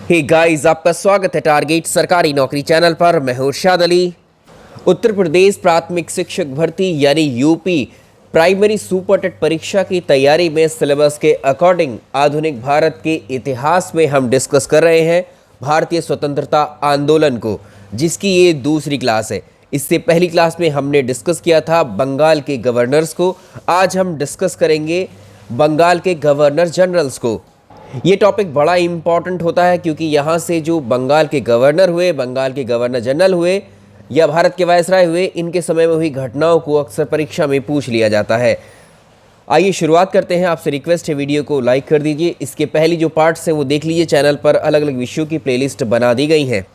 Hey guys, आपका स्वागत है टारगेट सरकारी नौकरी चैनल पर। मैं हूं इरशाद अली। उत्तर प्रदेश प्राथमिक शिक्षक भर्ती यानी यूपी प्राइमरी सुपर टेट परीक्षा की तैयारी में सिलेबस के अकॉर्डिंग आधुनिक भारत के इतिहास में हम डिस्कस कर रहे हैं भारतीय स्वतंत्रता आंदोलन को, जिसकी ये दूसरी क्लास है। इससे पहली क्लास में हमने डिस्कस किया था बंगाल के गवर्नर्स को। आज हम डिस्कस करेंगे बंगाल के गवर्नर जनरल्स को। ये टॉपिक बड़ा इम्पॉर्टेंट होता है क्योंकि यहाँ से जो बंगाल के गवर्नर हुए, बंगाल के गवर्नर जनरल हुए या भारत के वायसराय हुए, इनके समय में हुई घटनाओं को अक्सर परीक्षा में पूछ लिया जाता है। आइए शुरुआत करते हैं। आपसे रिक्वेस्ट है वीडियो को लाइक कर दीजिए। इसके पहली जो पार्ट्स हैं वो देख लीजिए। चैनल पर अलग अलग विषयों की प्लेलिस्ट बना दी गई है।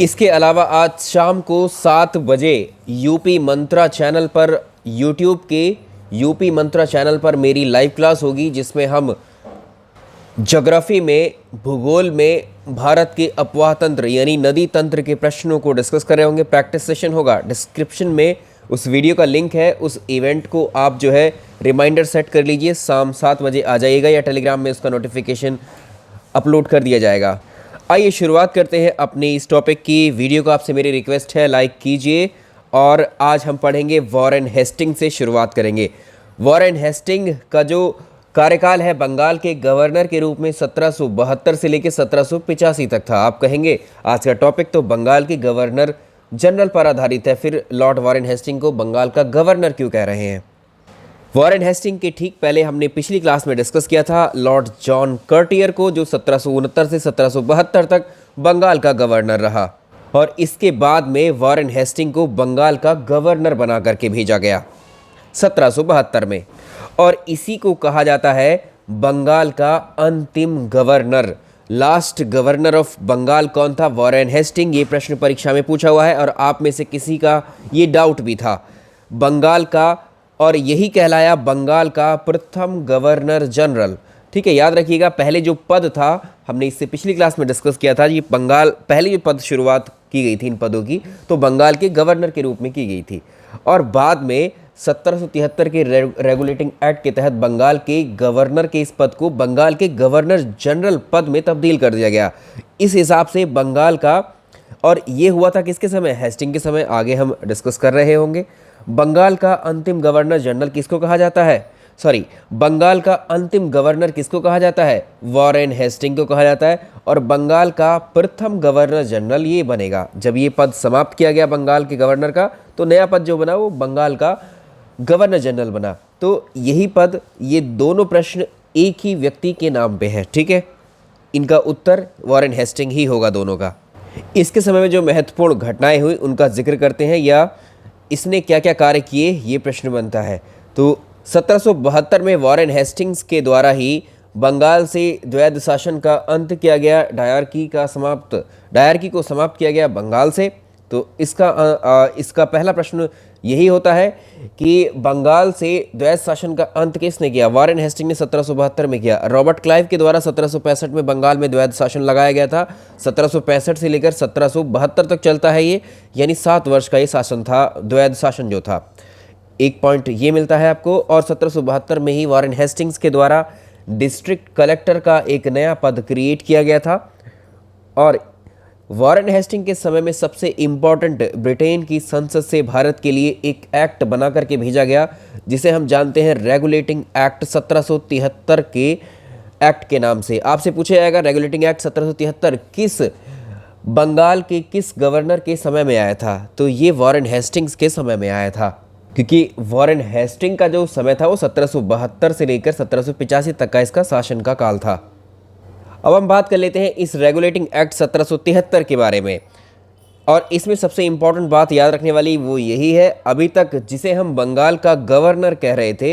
इसके अलावा आज शाम को 7 बजे यूपी मंत्रा चैनल पर, यूट्यूब के यूपी मंत्रा चैनल पर मेरी लाइव क्लास होगी, जिसमें हम ज्योग्राफी में, भूगोल में भारत के अपवाह तंत्र यानी नदी तंत्र के प्रश्नों को डिस्कस कर रहे होंगे। प्रैक्टिस सेशन होगा। डिस्क्रिप्शन में उस वीडियो का लिंक है। उस इवेंट को आप जो है रिमाइंडर सेट कर लीजिए, शाम 7 बजे आ जाइएगा या टेलीग्राम में उसका नोटिफिकेशन अपलोड कर दिया जाएगा। आइए शुरुआत करते हैं अपने इस टॉपिक की। वीडियो को आपसे मेरी रिक्वेस्ट है लाइक कीजिए। और आज हम पढ़ेंगे वॉरेन हेस्टिंग से शुरुआत करेंगे। वॉरेन हेस्टिंग का जो कार्यकाल है बंगाल के गवर्नर के रूप में 1772 से लेकर 1785 तक था। आप कहेंगे आज का टॉपिक तो बंगाल के गवर्नर जनरल पर आधारित है, फिर लॉर्ड वॉरेन हेस्टिंग को बंगाल का गवर्नर क्यों कह रहे हैं? वॉरेन हेस्टिंग के ठीक पहले हमने पिछली क्लास में डिस्कस किया था लॉर्ड जॉन कर्टियर को, जो 1769 से 1772 तक बंगाल का गवर्नर रहा। और इसके बाद में वॉरेन हेस्टिंग को बंगाल का गवर्नर बना करके भेजा गया 1772 में। और इसी को कहा जाता है बंगाल का अंतिम governor. Last governor of Bengal कौन था? Warren Hasting. ये प्रश्न परीक्षा में पूछा हुआ है और आप में से किसी का ये डाउट भी था बंगाल का, और यही कहलाया बंगाल का प्रथम गवर्नर जनरल। ठीक है, याद रखिएगा। पहले जो पद था, हमने इससे पिछली क्लास में डिस्कस किया था, ये बंगाल पहले जो पद शुरुआत की गई थी इन पदों की, तो बंगाल के गवर्नर के रूप में की गई थी। और बाद में 1773 के रेगुलेटिंग एक्ट के तहत बंगाल के गवर्नर के इस पद को बंगाल के गवर्नर जनरल पद में तब्दील कर दिया गया। इस हिसाब से बंगाल का, और ये हुआ था किसके समय? हेस्टिंग के समय। आगे हम डिस्कस कर रहे होंगे। बंगाल का अंतिम गवर्नर जनरल किसको कहा जाता है? बंगाल का अंतिम गवर्नर किसको कहा जाता है? वॉरेन हेस्टिंग को कहा जाता है। और बंगाल का प्रथम गवर्नर जनरल ये बनेगा जब ये पद समाप्त किया गया बंगाल के गवर्नर का, तो नया पद जो बना वो बंगाल का गवर्नर जनरल बना। तो यही पद, ये दोनों प्रश्न एक ही व्यक्ति के नाम पे है। ठीक है, इनका उत्तर वॉरेन हेस्टिंग ही होगा दोनों का। इसके समय में जो महत्वपूर्ण घटनाएं हुई उनका जिक्र करते हैं, या इसने क्या क्या कार्य किए, ये प्रश्न बनता है। तो 1772 में वॉरेन हेस्टिंग्स के द्वारा ही बंगाल से द्वैध शासन का अंत किया गया। डायरकी को समाप्त किया गया बंगाल से। तो इसका पहला प्रश्न यही होता है कि बंगाल से द्वैध शासन का अंत किसने किया? वॉरेन हेस्टिंग ने 1772 में किया। रॉबर्ट क्लाइव के द्वारा 1765 में बंगाल में द्वैध शासन लगाया गया था। 1765 से लेकर 1772 तक चलता है ये, यानी 7 वर्ष का ये शासन था, द्वैध शासन जो था। एक पॉइंट ये मिलता है आपको। और 1772 में ही वॉरेन हेस्टिंग्स के द्वारा डिस्ट्रिक्ट कलेक्टर का एक नया पद क्रिएट किया गया था। और वॉरेन हेस्टिंग के समय में सबसे इम्पॉर्टेंट, ब्रिटेन की संसद से भारत के लिए एक एक्ट बना करके भेजा गया, जिसे हम जानते हैं रेगुलेटिंग एक्ट 1773 के एक्ट के नाम से। आपसे पूछा जाएगा रेगुलेटिंग एक्ट 1773 किस बंगाल के किस गवर्नर के समय में आया था? तो ये वॉरेन हेस्टिंग्स के समय में आया था, क्योंकि वॉरेन हेस्टिंग का जो समय था वो 1772 से लेकर 1785 तक का इसका शासन का काल था। अब हम बात कर लेते हैं इस रेगुलेटिंग एक्ट 1773 के बारे में। और इसमें सबसे इम्पॉर्टेंट बात याद रखने वाली वो यही है, अभी तक जिसे हम बंगाल का गवर्नर कह रहे थे,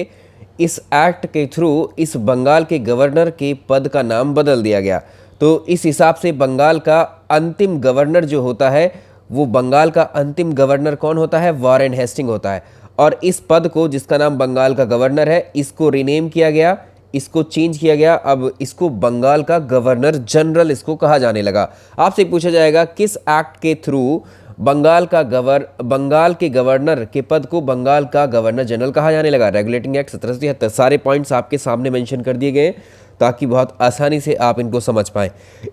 इस एक्ट के थ्रू इस बंगाल के गवर्नर के पद का नाम बदल दिया गया। तो इस हिसाब से बंगाल का अंतिम गवर्नर जो होता है, वो बंगाल का अंतिम गवर्नर कौन होता है? वॉरेन हेस्टिंग होता है। और इस पद को, जिसका नाम बंगाल का गवर्नर है, इसको रीनेम किया गया, इसको चेंज किया गया। अब इसको बंगाल का गवर्नर जनरल इसको कहा जाने लगा। आपसे पूछा जाएगा किस एक्ट के थ्रू बंगाल के गवर्नर के पद को बंगाल का गवर्नर जनरल कहा जाने लगा? Regulating act 1773। सारे पॉइंट्स आपके सामने मेंशन कर दिए गए। ताकि बहुत आसानी से आप इनको समझ पाएं।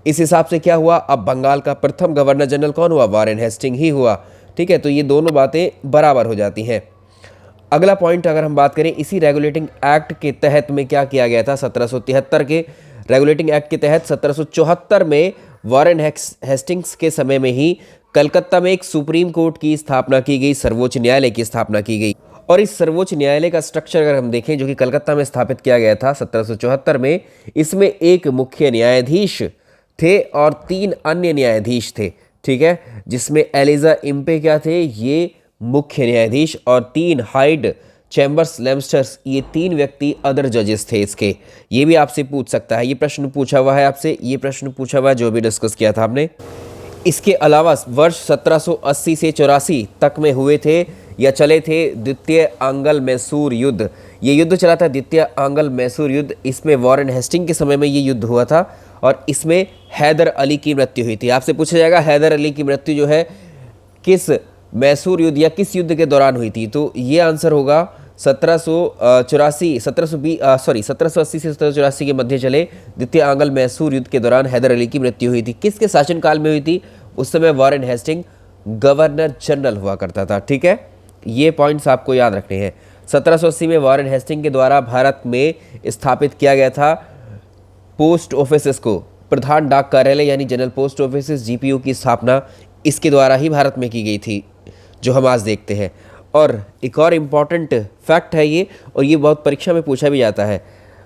इस हिसाब से क्या हुआ, अब बंगाल का प्रथम गवर्नर जनरल कौन हुआ, वॉरेन हेस्टिंग ही हुआ। ठीक है, तो ये दोनों बातें बराबर हो जाती हैं। अगला पॉइंट अगर हम बात करें, इसी रेगुलेटिंग एक्ट के तहत में क्या किया गया था, 1773 के रेगुलेटिंग एक्ट के तहत 1774 में वॉरेन हेस्टिंग्स के समय में ही कलकत्ता में एक सुप्रीम कोर्ट की स्थापना की गई, सर्वोच्च न्यायालय की स्थापना की गई। और इस सर्वोच्च न्यायालय का स्ट्रक्चर अगर हम देखें, जो कि कलकत्ता में स्थापित किया गया था 1774 में, इसमें एक मुख्य न्यायाधीश थे और 3 अन्य न्यायाधीश थे। ठीक है, जिसमें एलिजा इम्पे क्या थे, ये मुख्य न्यायाधीश, और 3 हाइड चैम्बर्स लेम्स्टर्स, ये 3 व्यक्ति अदर जजेस थे इसके। ये भी आपसे पूछ सकता है, ये प्रश्न पूछा हुआ है आपसे, ये प्रश्न पूछा हुआ है जो भी डिस्कस किया था आपने। इसके अलावा वर्ष 1780 से 84 तक में हुए थे या चले थे द्वितीय आंग्ल मैसूर युद्ध। ये युद्ध चला था द्वितीय आंग्ल मैसूर युद्ध। इसमें वॉरेन हेस्टिंग के समय में ये युद्ध हुआ था और इसमें हैदर अली की मृत्यु हुई थी। आपसे पूछा जाएगा हैदर अली की मृत्यु जो है किस मैसूर युद्ध या किस युद्ध के दौरान हुई थी, तो ये आंसर होगा 1780 से 1784 के मध्य चले द्वितीय आंग्ल मैसूर युद्ध के दौरान हैदर अली की मृत्यु हुई थी। किसके शासनकाल में हुई थी, उस समय वॉरेन हेस्टिंग गवर्नर जनरल हुआ करता था। ठीक है, ये पॉइंट्स आपको याद रखने हैं। 1780 में वॉरेन हेस्टिंग के द्वारा भारत में स्थापित किया गया था पोस्ट ऑफिसेस को, प्रधान डाक कार्यालय यानी जनरल पोस्ट ऑफिस, जीपीओ की स्थापना इसके द्वारा ही भारत में की गई थी, जो हम आज देखते हैं। और एक और इम्पॉर्टेंट फैक्ट है ये, और ये बहुत परीक्षा में पूछा भी जाता है,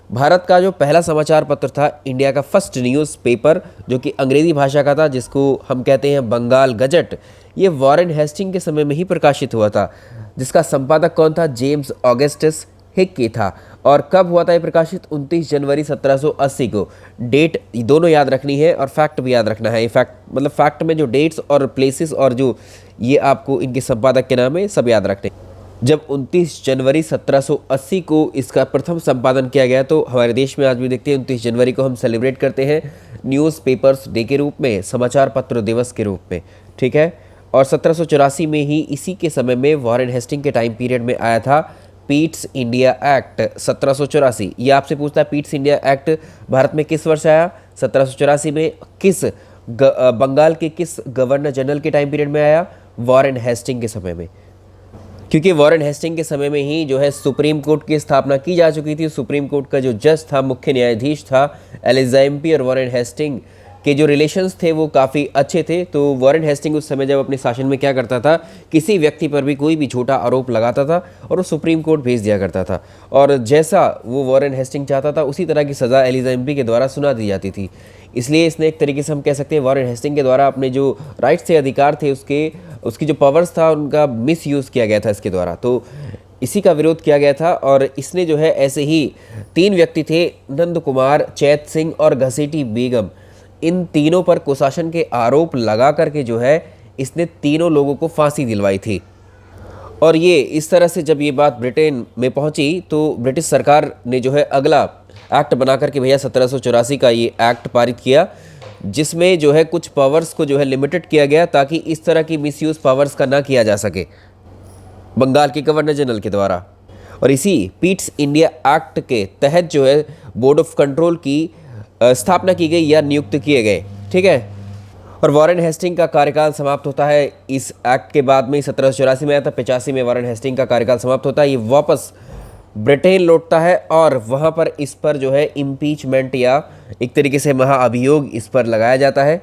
भारत का जो पहला समाचार पत्र था, इंडिया का फर्स्ट न्यूज़ पेपर, जो कि अंग्रेज़ी भाषा का था, जिसको हम कहते हैं बंगाल गजट, ये वॉरेन हेस्टिंग के समय में ही प्रकाशित हुआ था। जिसका संपादक कौन था, जेम्स ऑगस्टस हिक्की था। और कब हुआ था ये प्रकाशित, 29 जनवरी 1780 को। डेट दोनों याद रखनी है और फैक्ट भी याद रखना है। ये फैक्ट मतलब फैक्ट में जो डेट्स और प्लेसेस और जो ये आपको इनके संपादक के नाम है सब याद रखने। जब 29 जनवरी 1780 को इसका प्रथम संपादन किया गया, तो हमारे देश में आज भी देखते हैं 29 जनवरी को हम सेलिब्रेट करते हैं न्यूज़ पेपर्स डे के रूप में, समाचार पत्र दिवस के रूप में। ठीक है, और 1784 में ही इसी के समय में वॉरेन हेस्टिंग के टाइम पीरियड में आया था पीट्स इंडिया एक्ट 1784। ये आपसे पूछता है पीट्स इंडिया एक्ट भारत में किस वर्ष आया, 1784 में। किस बंगाल के किस गवर्नर जनरल के टाइम पीरियड में आया, वॉरेन हेस्टिंग के समय में। क्योंकि वॉरेन हेस्टिंग के समय में ही जो है सुप्रीम कोर्ट की स्थापना की जा चुकी थी। सुप्रीम कोर्ट का जो जज था, मुख्य न्यायाधीश था एलिजा इम्पे, और वॉरेन हेस्टिंग के जो रिलेशंस थे वो काफ़ी अच्छे थे। तो वॉरेन हेस्टिंग उस समय जब अपने शासन में क्या करता था, किसी व्यक्ति पर भी कोई भी छोटा आरोप लगाता था और वो सुप्रीम कोर्ट भेज दिया करता था, और जैसा वो वॉरेन हेस्टिंग चाहता था उसी तरह की सज़ा एलिजा इम्पे के द्वारा सुना दी जाती थी। इसलिए इसने एक तरीके से हम कह सकते हैं वॉरेन हेस्टिंग के द्वारा अपने जो राइट्स थे, अधिकार थे, उसकी जो पावर्स था उनका मिस यूज़ किया गया था इसके द्वारा। तो इसी का विरोध किया गया था। और इसने जो है ऐसे ही 3 व्यक्ति थे, नंद कुमार, चैत सिंह और घसीटी बेगम, इन तीनों पर कुशासन के आरोप लगा करके जो है इसने तीनों लोगों को फांसी दिलवाई थी। और ये इस तरह से जब ये बात ब्रिटेन में पहुंची तो ब्रिटिश सरकार ने जो है अगला एक्ट बना करके भैया 1784 का ये एक्ट पारित किया, जिसमें जो है कुछ पावर्स को जो है लिमिटेड किया गया ताकि इस तरह की मिसयूज़ पावर्स का ना किया जा सके बंगाल के गवर्नर जनरल के द्वारा। और इसी पीट्स इंडिया एक्ट के तहत जो है बोर्ड ऑफ कंट्रोल की स्थापना की गई या नियुक्त किए गए। ठीक है, और वॉरेन हेस्टिंग का कार्यकाल समाप्त होता है इस एक्ट के बाद में। 1784 में आया था, 85 में वॉरेन हेस्टिंग का कार्यकाल समाप्त होता है। ये वापस ब्रिटेन लौटता है और वहाँ पर इस पर जो है इम्पीचमेंट या एक तरीके से महाअभियोग इस पर लगाया जाता है।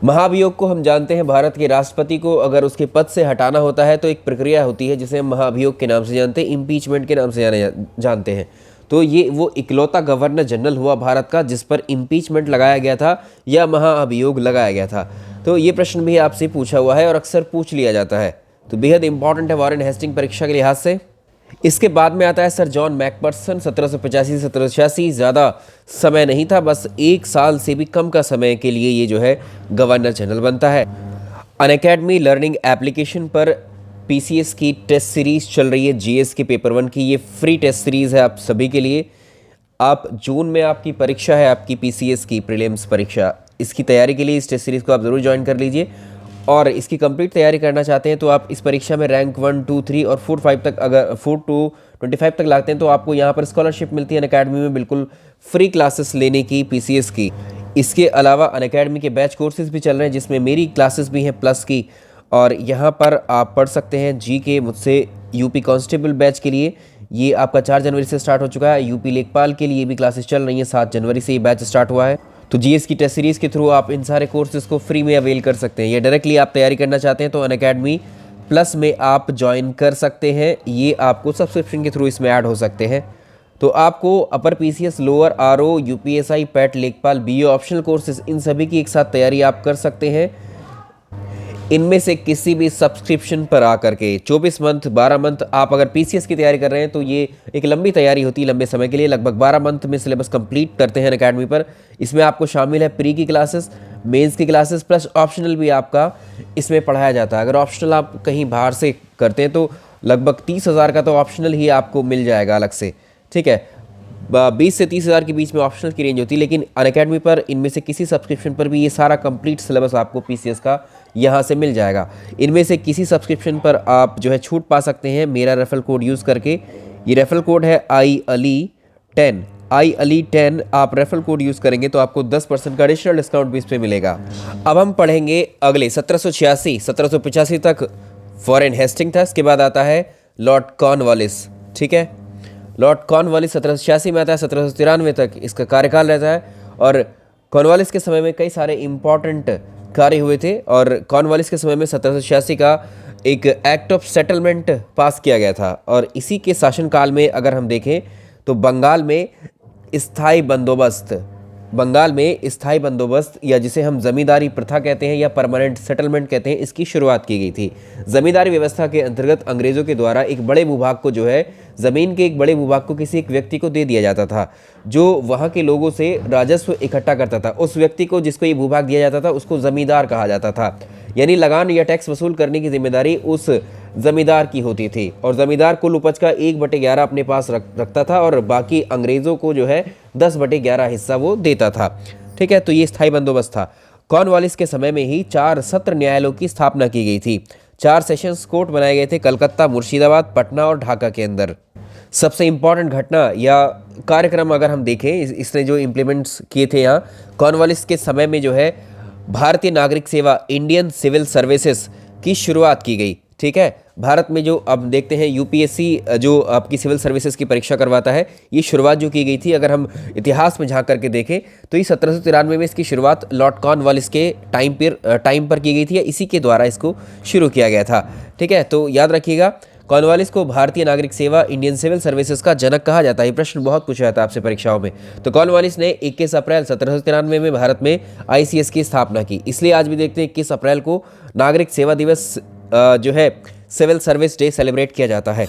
महाअभियोग को हम जानते हैं, भारत के राष्ट्रपति को अगर उसके पद से हटाना होता है तो एक प्रक्रिया होती है जिसे हम महाअभियोग के नाम से जानते हैं, इम्पीचमेंट के नाम से जानते हैं। तो ये वो इकलौता गवर्नर जनरल हुआ भारत का जिस पर इम्पीचमेंट लगाया गया था या महाअभियोग लगाया गया था। तो ये प्रश्न भी आपसे पूछा हुआ है और अक्सर पूछ लिया जाता है, तो बेहद इंपॉर्टेंट है वॉरेन हेस्टिंग परीक्षा के लिहाज से। इसके बाद में आता है सर जॉन मैकफर्सन 1785 से 1786। ज़्यादा समय नहीं था, बस 1 साल से भी कम का समय के लिए ये जो है गवर्नर जनरल बनता है। अनअकैडमी लर्निंग एप्लीकेशन पर पीसीएस की टेस्ट सीरीज़ चल रही है, जीएस के पेपर 1 की। ये फ्री टेस्ट सीरीज़ है आप सभी के लिए। आप जून में आपकी परीक्षा है, आपकी पीसीएस की प्रीलिम्स परीक्षा, इसकी तैयारी के लिए इस टेस्ट सीरीज़ को आप ज़रूर ज्वाइन कर लीजिए। और इसकी कंप्लीट तैयारी करना चाहते हैं तो आप इस परीक्षा में रैंक 1, 2, 3 और 4, 5 तक, अगर 4 to 25 तक लाते हैं तो आपको यहाँ पर स्कॉलरशिप मिलती है अनअकैडमी में, बिल्कुल फ्री क्लासेस लेने की पीसीएस की। इसके अलावा अनअकैडमी के बैच कोर्सेज भी चल रहे हैं जिसमें मेरी क्लासेस भी हैं प्लस की, और यहाँ पर आप पढ़ सकते हैं जीके मुझसे यूपी कांस्टेबल बैच के लिए। ये आपका 4 जनवरी से स्टार्ट हो चुका है। यूपी लेखपाल के लिए भी क्लासेस चल रही हैं, 7 जनवरी से ये बैच स्टार्ट हुआ है। तो जीएस की टेस्ट सीरीज़ के थ्रू आप इन सारे कोर्सेज़ को फ्री में अवेल कर सकते हैं। या डायरेक्टली आप तैयारी करना चाहते हैं तो अनअकैडमी प्लस में आप ज्वाइन कर सकते हैं, ये आपको सब्सक्रिप्शन के थ्रू इसमें ऐड हो सकते हैं। तो आपको upper PCS, lower RO, UPSI, PAT, लेखपाल, बीओ ऑप्शनल कोर्सेज, इन सभी की एक साथ तैयारी आप कर सकते हैं इनमें से किसी भी सब्सक्रिप्शन पर आकर के। 24 मंथ, 12 मंथ आप अगर पीसीएस की तैयारी कर रहे हैं तो ये एक लंबी तैयारी होती है, लंबे समय के लिए। लगभग 12 मंथ में सिलेबस कंप्लीट करते हैं अनअकैडमी पर। इसमें आपको शामिल है प्री की क्लासेस, मेंस की क्लासेस, प्लस ऑप्शनल भी आपका इसमें पढ़ाया जाता है। अगर ऑप्शनल आप कहीं बाहर से करते हैं तो लगभग 30,000 का तो ऑप्शनल ही आपको मिल जाएगा अलग से, ठीक है। 20 से 30,000 के बीच में ऑप्शनल की रेंज होती है, लेकिन अनअकैडमी पर इनमें से किसी सब्सक्रिप्शन पर भी ये सारा कंप्लीट सिलेबस आपको पीसीएस का यहाँ से मिल जाएगा। इनमें से किसी सब्सक्रिप्शन पर आप जो है छूट पा सकते हैं मेरा रेफरल कोड यूज़ करके। ये रेफरल कोड है IALI10। IALI10 आप रेफरल कोड यूज़ करेंगे तो आपको 10% का एडिशनल डिस्काउंट भी इस पर मिलेगा। अब हम पढ़ेंगे अगले 1786, 1785 तक वॉरेन हेस्टिंग था। इसके बाद आता है लॉर्ड कॉर्नवालिस, ठीक है। लॉर्ड कॉर्नवालिस 1786 में आता है, 1793 तक इसका कार्यकाल रहता है। और कॉर्नवालिस के समय में कई सारे इंपॉर्टेंट कार्य हुए थे, और कॉर्नवालिस के समय में 1786 का एक एक्ट ऑफ सेटलमेंट पास किया गया था। और इसी के शासनकाल में अगर हम देखें तो बंगाल में स्थायी बंदोबस्त या जिसे हम ज़मींदारी प्रथा कहते हैं या परमानेंट सेटलमेंट कहते हैं, इसकी शुरुआत की गई थी। ज़मींदारी व्यवस्था के अंतर्गत अंग्रेज़ों के द्वारा एक बड़े भूभाग को जो है, ज़मीन के एक बड़े भूभाग को किसी एक व्यक्ति को दे दिया जाता था, जो वहाँ के लोगों से राजस्व इकट्ठा करता था। उस व्यक्ति को जिसको ये भूभाग दिया जाता था उसको ज़मींदार कहा जाता था। यानी लगान या टैक्स वसूल करने की जिम्मेदारी उस ज़मींदार की होती थी, और ज़मींदार कुल उपज का 1/11 अपने पास रखता था, और बाकी अंग्रेज़ों को जो है 10/11 हिस्सा वो देता था, ठीक है। तो ये स्थायी बंदोबस्त था। कॉर्नवालिस के समय में ही 4 सत्र न्यायालयों की स्थापना की गई थी। 4 सेशंस कोर्ट बनाए गए थे कलकत्ता, मुर्शिदाबाद, पटना और ढाका के अंदर। सबसे इम्पॉर्टेंट घटना या कार्यक्रम अगर हम देखें, इसने जो इम्प्लीमेंट्स किए थे यहाँ कॉर्नवालिस के समय में, जो है भारतीय नागरिक सेवा, इंडियन सिविल सर्विसेज की शुरुआत की गई, ठीक है। भारत में जो अब देखते हैं यूपीएससी जो आपकी सिविल सर्विसेज की परीक्षा करवाता है, ये शुरुआत जो की गई थी, अगर हम इतिहास में झांक करके देखें तो ये 1793 में इसकी शुरुआत लॉर्ड कॉर्नवालिस के टाइम पर की गई थी, या इसी के द्वारा इसको शुरू किया गया था, ठीक है। तो याद रखिएगा, कॉर्नवालिस को भारतीय नागरिक सेवा, इंडियन सिविल सर्विसेज का जनक कहा जाता है। ये प्रश्न बहुत पूछा जाता है आपसे परीक्षाओं में। तो कॉर्नवालिस ने 21 अप्रैल 1793 में भारत में आईसीएस की स्थापना की। इसलिए आज भी देखते हैं 21 अप्रैल को नागरिक सेवा दिवस जो है सिविल सर्विस डे सेलिब्रेट किया जाता है।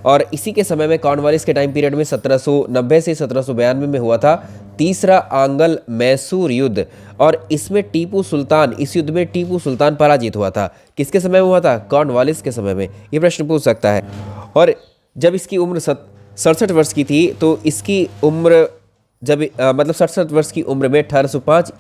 और इसी के समय में कॉर्नवालिस के टाइम पीरियड में 1790 से 1792 में हुआ था तीसरा आंग्ल मैसूर युद्ध, और इसमें इस युद्ध में टीपू सुल्तान पराजित हुआ था। किसके समय में हुआ था? कॉर्नवालिस के समय में। ये प्रश्न पूछ सकता है। और जब इसकी उम्र 67 वर्ष की थी, तो इसकी उम्र मतलब 67 वर्ष की उम्र में 1805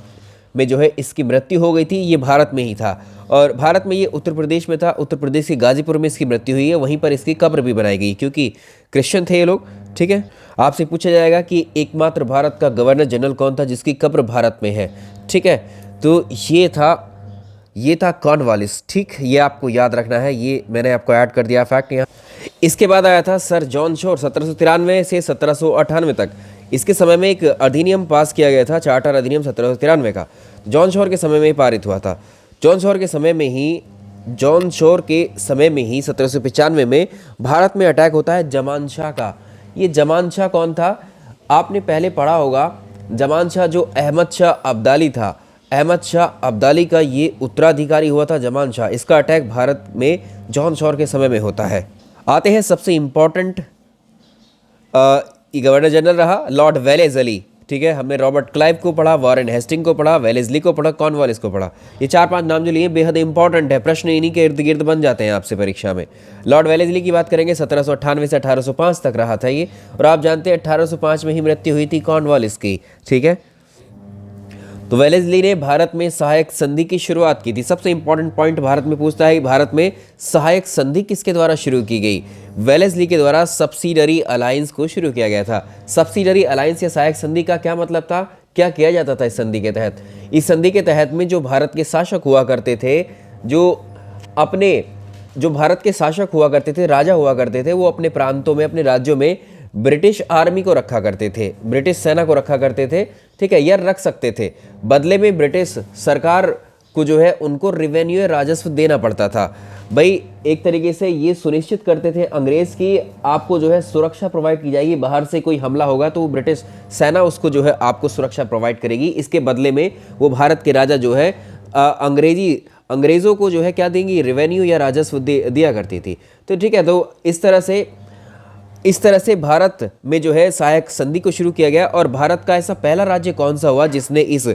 में जो है इसकी मृत्यु हो गई थी। ये भारत में ही था, और भारत में ये उत्तर प्रदेश में था। उत्तर प्रदेश के गाजीपुर में इसकी मृत्यु हुई है। वहीं पर इसकी कब्र भी बनाई गई, क्योंकि क्रिश्चियन थे ये लोग, ठीक है। आपसे पूछा जाएगा कि एकमात्र भारत का गवर्नर जनरल कौन था जिसकी कब्र भारत में है, ठीक है। तो ये था कॉर्नवालिस, ठीक। ये आपको याद रखना है, ये मैंने आपको ऐड कर दिया फैक्ट यहाँ। इसके बाद आया था सर जॉन शोर 1793 से 1798 तक। इसके समय में एक अधिनियम पास किया गया था, चार्टर अधिनियम 1793 का। जॉन शोर के समय में ही पारित हुआ था। जॉन शोर के समय में ही 1795 में भारत में अटैक होता है जमान शाह का। ये जमान शाह कौन था? आपने पहले पढ़ा होगा, जमान शाह जो अहमद शाह अब्दाली था, अहमद शाह अब्दाली का ये उत्तराधिकारी हुआ था जमान शाह। इसका अटैक भारत में जॉन शोर के समय में होता है। आते हैं सबसे इम्पॉर्टेंट गवर्नर जनरल रहा लॉर्ड वेलेस्ली, ठीक है। हमने रॉबर्ट क्लाइव को पढ़ा, वॉरेन हेस्टिंग को पढ़ा, वेलेस्ली को पढ़ा, कॉर्नवालिस को पढ़ा। ये 4-5 नाम जो लिए बेहद इंपॉर्टेंट है, प्रश्न इन्हीं के इर्द गिर्द बन जाते हैं आपसे परीक्षा में। लॉर्ड वेलेस्ली की बात करेंगे, 1798 से 1805 तक रहा था ये, और आप जानते हैं 1805 में ही मृत्यु हुई थी कॉर्नवालिस की, ठीक है। तो वेलेस्ली ने भारत में सहायक संधि की शुरुआत की थी। सबसे इंपॉर्टेंट पॉइंट भारत में पूछता है, भारत में सहायक संधि किसके द्वारा शुरू की गई? वेलेस्ली के द्वारा सब्सिडरी अलायंस को शुरू किया गया था। सब्सिडरी अलायंस या सहायक संधि का क्या मतलब था, क्या किया जाता था इस संधि के तहत? इस संधि के तहत में जो भारत के शासक हुआ करते थे, जो भारत के शासक हुआ करते थे, राजा हुआ करते थे, वो अपने प्रांतों में, अपने राज्यों में ब्रिटिश आर्मी को रखा करते थे, ब्रिटिश सेना को रखा करते थे, ठीक है, या रख सकते थे। बदले में ब्रिटिश सरकार को जो है उनको रेवेन्यू या राजस्व देना पड़ता था। भाई एक तरीके से ये सुनिश्चित करते थे अंग्रेज की आपको जो है सुरक्षा प्रोवाइड की जाएगी, बाहर से कोई हमला होगा तो ब्रिटिश सेना उसको जो है आपको सुरक्षा प्रोवाइड करेगी। इसके बदले में वो भारत के राजा जो है अंग्रेज़ों को जो है क्या देंगी, रेवेन्यू या राजस्व दिया करती थी। तो ठीक है, तो इस तरह से भारत में जो है सहायक संधि को शुरू किया गया। और भारत का ऐसा पहला राज्य कौन सा हुआ जिसने इस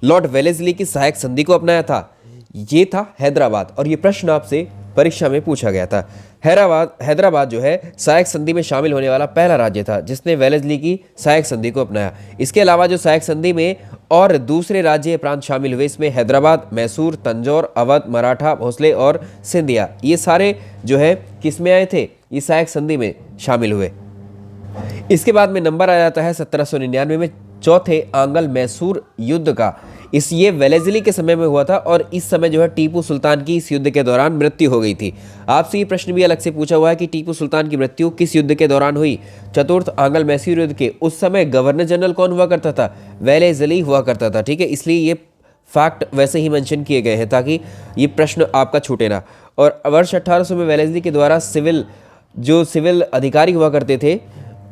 लॉर्ड वेलेस्ली की सहायक संधि को अपनाया था? ये था हैदराबाद। और ये प्रश्न आपसे परीक्षा में पूछा गया था। हैदराबाद जो है सहायक संधि में शामिल होने वाला पहला राज्य था जिसने वेलेस्ली की सहायक संधि को अपनाया। इसके अलावा जो सहायक संधि में और दूसरे राज्य प्रांत शामिल हुए, इसमें हैदराबाद, मैसूर, तंजौर, अवध, मराठा, भोसले और सिंधिया, ये सारे जो है किस में आए थे? ये सहायक संधि में शामिल हुए। इसके बाद में नंबर आ जाता है 1799 में चौथे आंग्ल मैसूर युद्ध का। ये वेलेस्ली के समय में हुआ था और इस समय जो है टीपू सुल्तान की इस युद्ध के दौरान मृत्यु हो गई थी। आपसे ये प्रश्न भी अलग से पूछा हुआ है कि टीपू सुल्तान की मृत्यु किस युद्ध के दौरान हुई? चतुर्थ आंग्ल मैसूर युद्ध के। उस समय गवर्नर जनरल कौन हुआ करता था? वेलेस्ली हुआ करता था, ठीक है, इसलिए ये फैक्ट वैसे ही मेंशन किए गए हैं ताकि ये प्रश्न आपका छूटे ना। और वर्ष 1800 में वेलेस्ली के द्वारा सिविल अधिकारी हुआ करते थे,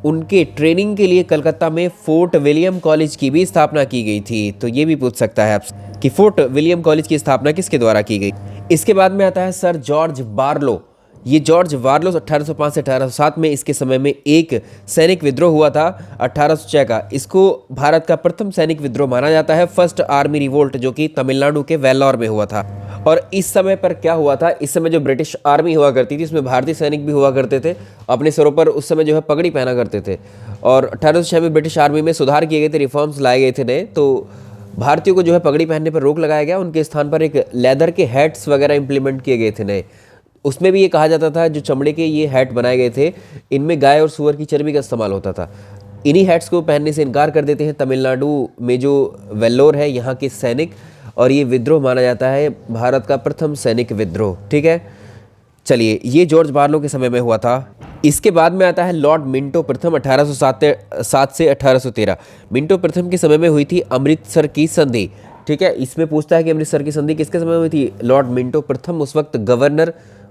उनके ट्रेनिंग के लिए कलकत्ता में फोर्ट विलियम कॉलेज की भी स्थापना की गई थी। तो ये भी पूछ सकता है आपसे कि फोर्ट विलियम कॉलेज की स्थापना किसके द्वारा की गई। इसके बाद में आता है सर जॉर्ज बार्लो। ये जॉर्ज बार्लो 1805 से 1807 में, इसके समय में एक सैनिक विद्रोह हुआ था 1806 का। इसको भारत का प्रथम सैनिक विद्रोह माना जाता है, फर्स्ट आर्मी रिवोल्ट, जो कि तमिलनाडु के वेल्लोर में हुआ था। और इस समय पर क्या हुआ था, इस समय जो ब्रिटिश आर्मी हुआ करती थी उसमें भारतीय सैनिक भी हुआ करते थे, अपने सिरों पर उस समय जो है पगड़ी पहना करते थे। और 1806 में ब्रिटिश आर्मी में सुधार किए गए थे, रिफॉर्म्स लाए गए थे नए, तो भारतीयों को जो है पगड़ी पहनने पर रोक लगाया गया। उनके स्थान पर एक लेदर के हैट्स वगैरह इंप्लीमेंट किए गए थे नए। उसमें भी ये कहा जाता था जो चमड़े के ये हैट बनाए गए थे, इनमें गाय और सूअर की चर्बी का इस्तेमाल होता था। इन्हीं हैट्स को पहनने से इनकार कर देते हैं तमिलनाडु में जो वेल्लोर है यहाँ के सैनिक, और ये विद्रोह माना जाता है भारत का प्रथम सैनिक विद्रोह, ठीक है। चलिए, ये जॉर्ज बार्लो के समय में हुआ था। इसके बाद में आता है लॉर्ड मिंटो प्रथम 1807 से 1813। मिंटो प्रथम के समय में हुई थी अमृतसर की संधि, ठीक है। इसमें पूछता है कि अमृतसर की संधि किसके समय में हुई थी? लॉर्ड मिंटो प्रथम उस वक्त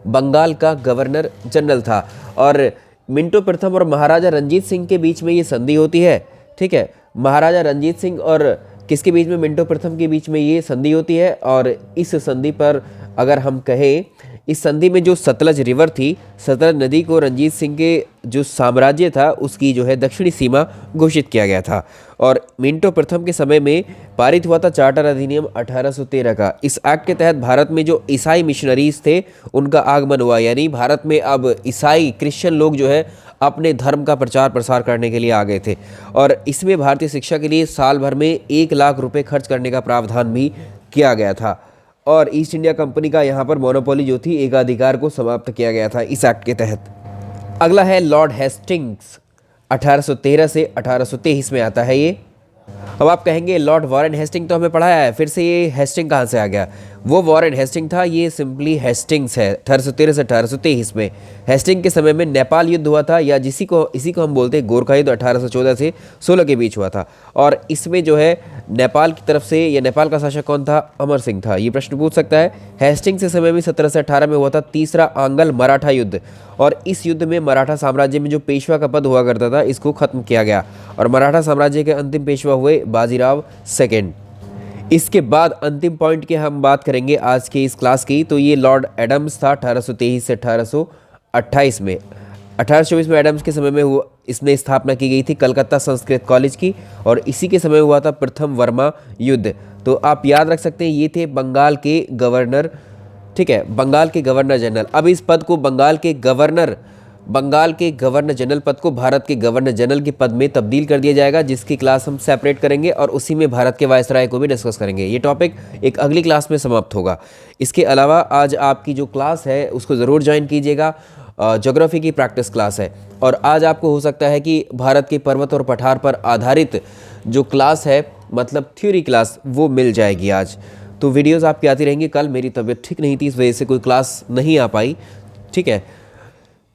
बंगाल का गवर्नर जनरल था। और मिंटो प्रथम और महाराजा रंजीत सिंह के बीच में ये संधि होती है, ठीक है। महाराजा रंजीत सिंह और किसके बीच में? मिंटो प्रथम के बीच में ये संधि होती है। और इस संधि पर अगर हम कहें, इस संधि में जो सतलज रिवर थी, सतलज नदी को रंजीत सिंह के जो साम्राज्य था उसकी जो है दक्षिणी सीमा घोषित किया गया था। और मिंटो प्रथम के समय में पारित हुआ था चार्टर अधिनियम 1813 का। इस एक्ट के तहत भारत में जो ईसाई मिशनरीज थे उनका आगमन हुआ, यानी भारत में अब ईसाई क्रिश्चियन लोग जो है अपने धर्म का प्रचार प्रसार करने के लिए आ गए थे। और इसमें भारतीय शिक्षा के लिए साल भर में 1 लाख रुपए खर्च करने का प्रावधान भी किया गया था। और ईस्ट इंडिया कंपनी का यहाँ पर मोनोपोली जो थी, एकाधिकार को समाप्त किया गया था इस एक्ट के तहत। अगला है लॉर्ड हेस्टिंग्स, 1813 से 1823 में आता है ये। अब आप कहेंगे लॉर्ड वॉरेन हेस्टिंग तो हमें पढ़ाया है, फिर से ये हेस्टिंग कहाँ से आ गया? वो वॉरेन हेस्टिंग था, ये सिंपली हेस्टिंग्स है। 1813 से 1823 में हेस्टिंग के समय में नेपाल युद्ध हुआ था, या इसी को हम बोलते हैं गोरखा युद्ध, 1814 से 16 के बीच हुआ था। और इसमें जो है नेपाल की तरफ से, या नेपाल का शासक कौन था? अमर सिंह था। ये प्रश्न पूछ सकता है। हेस्टिंग्स के समय में 17 से 18 में हुआ था तीसरा आंग्ल मराठा युद्ध। और इस युद्ध में मराठा साम्राज्य में जो पेशवा का पद हुआ करता था, इसको खत्म किया गया और मराठा साम्राज्य के अंतिम पेशवा हुए बाजीराव सेकेंड। इसके बाद अंतिम पॉइंट की हम बात करेंगे आज की इस क्लास की, तो ये लॉर्ड एडम्स था 1823 से 1828 में। 1824 में एडम्स के समय में हुआ, इसने स्थापना की गई थी कलकत्ता संस्कृत कॉलेज की, और इसी के समय हुआ था प्रथम वर्मा युद्ध। तो आप याद रख सकते हैं ये थे बंगाल के गवर्नर, ठीक है, बंगाल के गवर्नर जनरल। अब इस पद को बंगाल के गवर्नर बंगाल के गवर्नर जनरल पद को भारत के गवर्नर जनरल के पद में तब्दील कर दिया जाएगा, जिसकी क्लास हम सेपरेट करेंगे और उसी में भारत के वायसराय को भी डिस्कस करेंगे। ये टॉपिक एक अगली क्लास में समाप्त होगा। इसके अलावा आज आपकी जो क्लास है उसको ज़रूर ज्वाइन कीजिएगा। ज्योग्राफी की प्रैक्टिस क्लास है और आज आपको हो सकता है कि भारत के पर्वत और पठार पर आधारित जो क्लास है, मतलब थ्योरी क्लास, वो मिल जाएगी आज। तो वीडियोस आपकी आती रहेंगी। कल मेरी तबीयत ठीक नहीं थी, इस वजह से कोई क्लास नहीं आ पाई, ठीक है।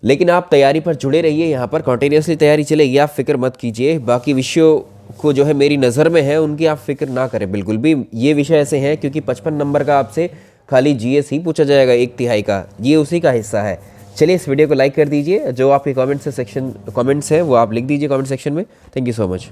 लेकिन आप तैयारी पर जुड़े रहिए, यहाँ पर कॉन्टिन्यूसली तैयारी चलेगी, आप फिक्र मत कीजिए। बाकी विषयों को जो है मेरी नज़र में है उनकी आप फिक्र ना करें बिल्कुल भी। ये विषय ऐसे हैं क्योंकि 55 नंबर का आपसे खाली जीएस ही पूछा जाएगा, 1/3 का, ये उसी का हिस्सा है। चलिए इस वीडियो को लाइक कर दीजिए, जो आपके कमेंट्स हैं वो आप लिख दीजिए कमेंट सेक्शन में। Thank you so much.